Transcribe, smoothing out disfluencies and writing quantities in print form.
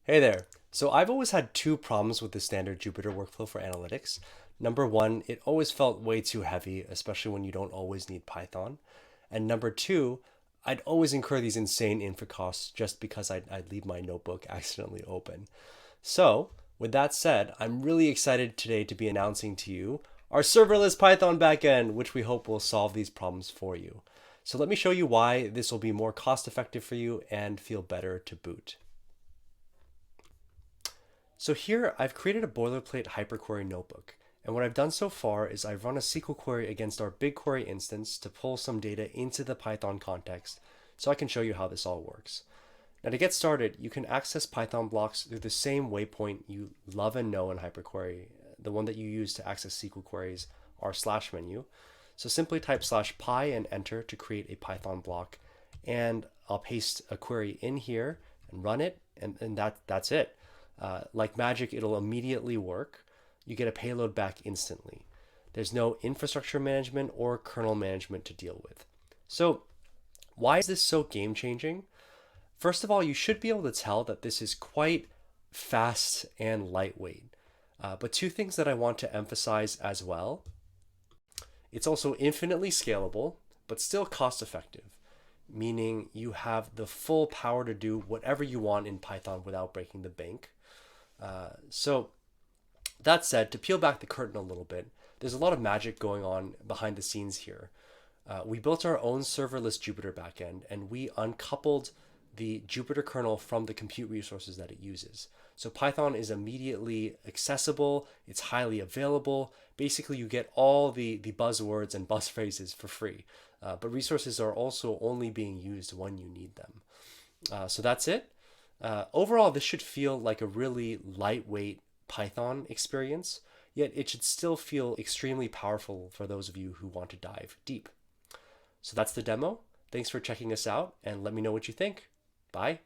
Hey there. So I've always had two problems with the standard Jupyter workflow for analytics. Number one, it always felt way too heavy, especially when you don't always need Python. And number two, I'd always incur these insane infra costs just because I'd leave my notebook accidentally open. So, with that said, I'm really excited today to be announcing to you our serverless Python backend, which we hope will solve these problems for you. So let me show you why this will be more cost effective for you and feel better to boot. So here I've created a boilerplate Hyperquery notebook. And what I've done so far is I've run a SQL query against our BigQuery instance to pull some data into the Python context so I can show you how this all works. Now to get started, you can access Python blocks through the same waypoint you love and know in Hyperquery, the one that you use to access SQL queries, our slash menu. So simply type /pi and enter to create a Python block. And I'll paste a query in here and run it, and that's it. Like magic, it'll immediately work. You get a payload back instantly. There's no infrastructure management or kernel management to deal with. So why is this so game changing? First of all, you should be able to tell that this is quite fast and lightweight. But two things that I want to emphasize as well. It's also infinitely scalable, but still cost effective, meaning you have the full power to do whatever you want in Python without breaking the bank. So that said, to peel back the curtain a little bit, there's a lot of magic going on behind the scenes here. We built our own serverless Jupyter backend, and we uncoupled the Jupyter kernel from the compute resources that it uses. So Python is immediately accessible, it's highly available. Basically, you get all the buzzwords and buzz phrases for free. But resources are also only being used when you need them. So that's it. Overall, this should feel like a really lightweight Python experience, yet it should still feel extremely powerful for those of you who want to dive deep. So that's the demo. Thanks for checking us out, and let me know what you think. Bye.